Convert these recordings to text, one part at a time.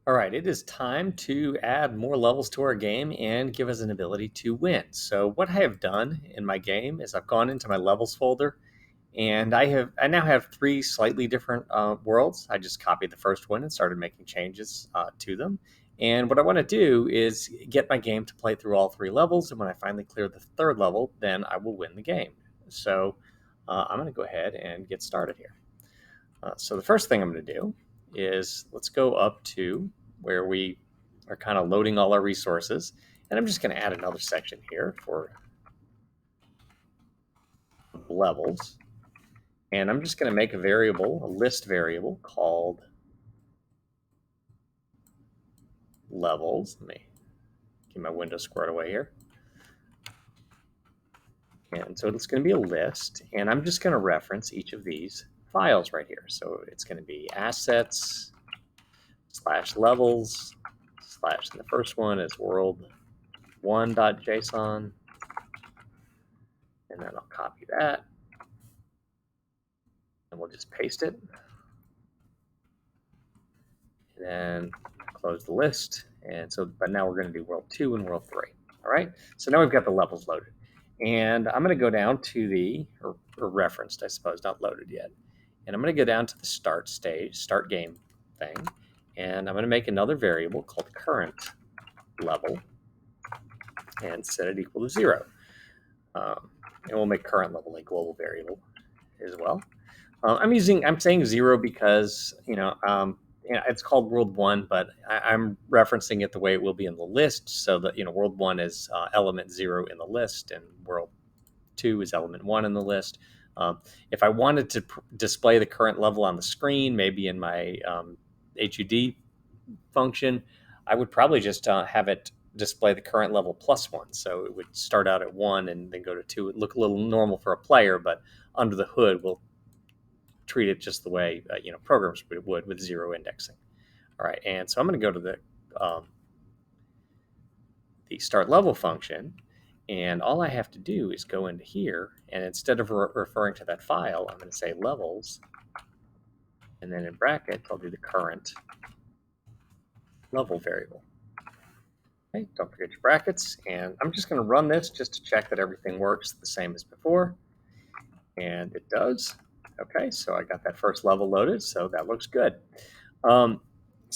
All right, it is time to add more levels to our game and give us an ability to win. So what I have done in my game is I've gone into my levels folder, and I now have three slightly different worlds. I just copied the first one and started making changes to them. And what I want to do is get my game to play through all three levels, and when I finally clear the third level, then I will win the game. So I'm going to go ahead and get started here. So the first thing I'm going to do is let's go up to where we are kind of loading all our resources. And I'm just going to add another section here for levels. And I'm just going to make a variable, a list variable called levels. Let me get my window squared away here. And so it's going to be a list. And I'm just going to reference each of these files right here. So it's going to be assets / levels / and the first one is world1.json. And then I'll copy that. And we'll just paste it. And then close the list. And so, but now we're going to do world 2 and world 3. All right. So now we've got the levels loaded. And I'm going to go down to the, or referenced, I suppose, not loaded yet. And I'm going to go down to the start game thing. And I'm going to make another variable called current level and set it equal to 0. And we'll make current level a global variable as well. I'm saying 0 because, it's called world 1, but I'm referencing it the way it will be in the list. So that, world 1 is element 0 in the list, and world 2 is element 1 in the list. If I wanted to display the current level on the screen, maybe in my HUD function, I would probably just have it display the current level +1. So it would start out at 1 and then go to 2. It would look a little normal for a player, but under the hood, we'll treat it just the way programs would with 0 indexing. All right, and so I'm going to go to the start level function, and all I have to do is go into here, and instead of referring to that file, I'm going to say levels, and then in brackets I'll do the current level variable. Okay, don't forget your brackets, and I'm just going to run this just to check that everything works the same as before, and it does. Okay, so I got that first level loaded, so that looks good. So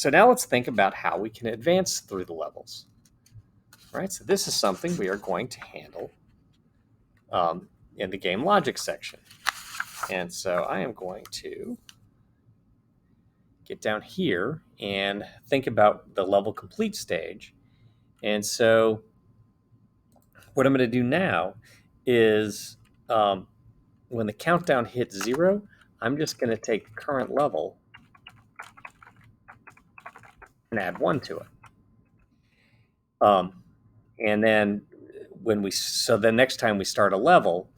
now let's think about how we can advance through the levels. All right, so this is something we are going to handle in the game logic section. And so I am going to get down here and think about the level complete stage. And so what I'm going to do now is when the countdown hits 0, I'm just going to take the current level and add 1 to it. And then the next time we start a level,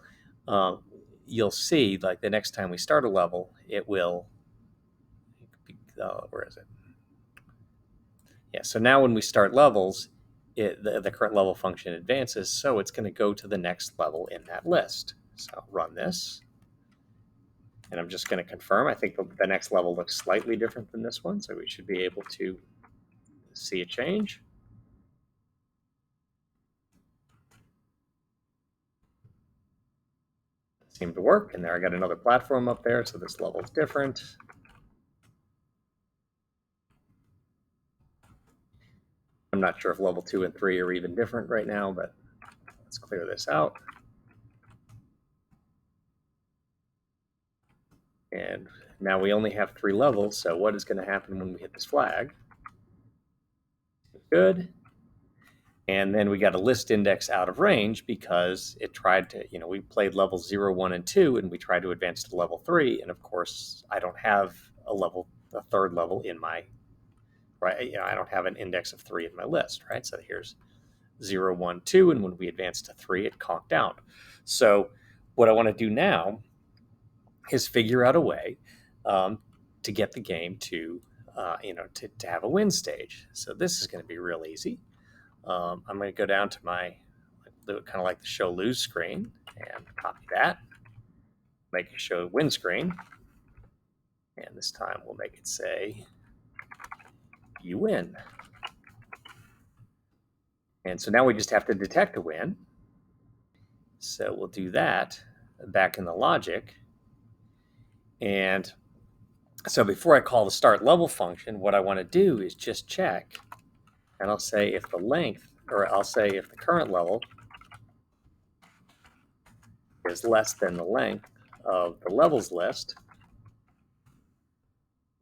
you'll see, like the next time we start a level, it will, where is it? Yeah, so now when we start levels, the current level function advances, so it's going to go to the next level in that list. So I'll run this. And I'm just going to confirm. I think the next level looks slightly different than this one, so we should be able to see a change. Seemed to work, and there I got another platform up there, so this level is different. I'm not sure if level 2 and 3 are even different right now, but let's clear this out. And now we only have 3 levels, so what is going to happen when we hit this flag? Good. And then we got a list index out of range because it tried to, we played levels 0, 1, and 2, and we tried to advance to level 3. And of course, I don't have a third level in my, right? I don't have an index of 3 in my list, right? So here's 0, 1, 2, and when we advance to 3, it conked out. So what I want to do now is figure out a way to get the game to have a win stage. So this is going to be real easy. I'm going to go down to do it kind of like the show lose screen and copy that, make it show win screen. And this time we'll make it say you win. And so now we just have to detect a win. So we'll do that back in the logic. And so before I call the start level function, what I want to do is just check. And I'll say if the length, or I'll say if the current level is less than the length of the levels list,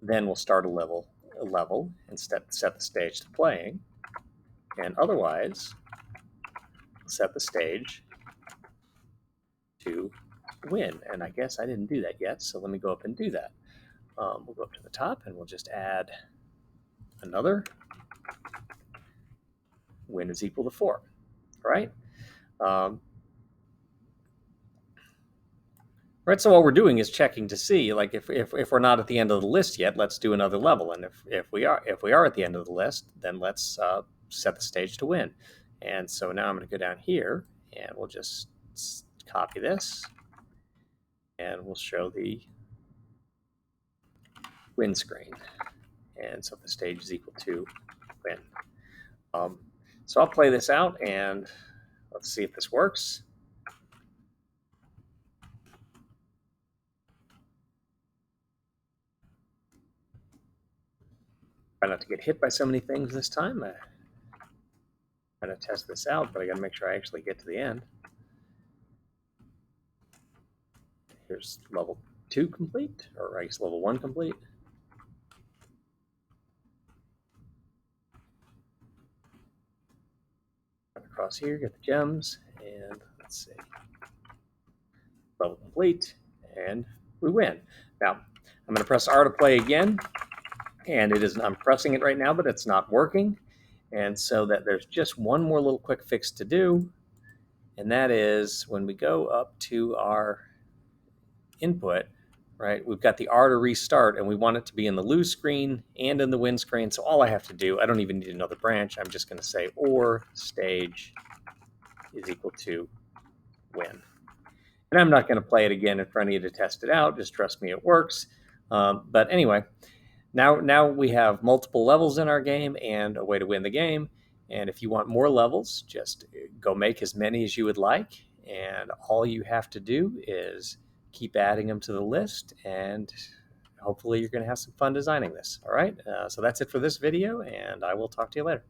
then we'll start a level and set the stage to playing. And otherwise, set the stage to win. And I guess I didn't do that yet, so let me go up and do that. We'll go up to the top and we'll just add another win is equal to 4, right? Right, so all we're doing is checking to see, like, if we're not at the end of the list yet, let's do another level, and if we are at the end of the list, then let's set the stage to win. And so now I'm going to go down here, and we'll just copy this, and we'll show the win screen. And so if the stage is equal to win. So I'll play this out, and let's see if this works. Try not to get hit by so many things this time. I'm going to test this out, but I got to make sure I actually get to the end. Here's level 2 complete, or I guess level 1 complete. Across here, get the gems, and let's see. Level complete, and we win. Now, I'm going to press R to play again, and I'm pressing it right now, but it's not working. And so that there's just one more little quick fix to do, and that is when we go up to our input, right, we've got the R to restart, and we want it to be in the lose screen and in the win screen. So all I have to do, I don't even need another branch. I'm just going to say or stage is equal to win. And I'm not going to play it again in front of you to test it out. Just trust me, it works. But anyway, now we have multiple levels in our game and a way to win the game. And if you want more levels, just go make as many as you would like. And all you have to do is keep adding them to the list, and hopefully you're going to have some fun designing this. All right, so that's it for this video, and I will talk to you later.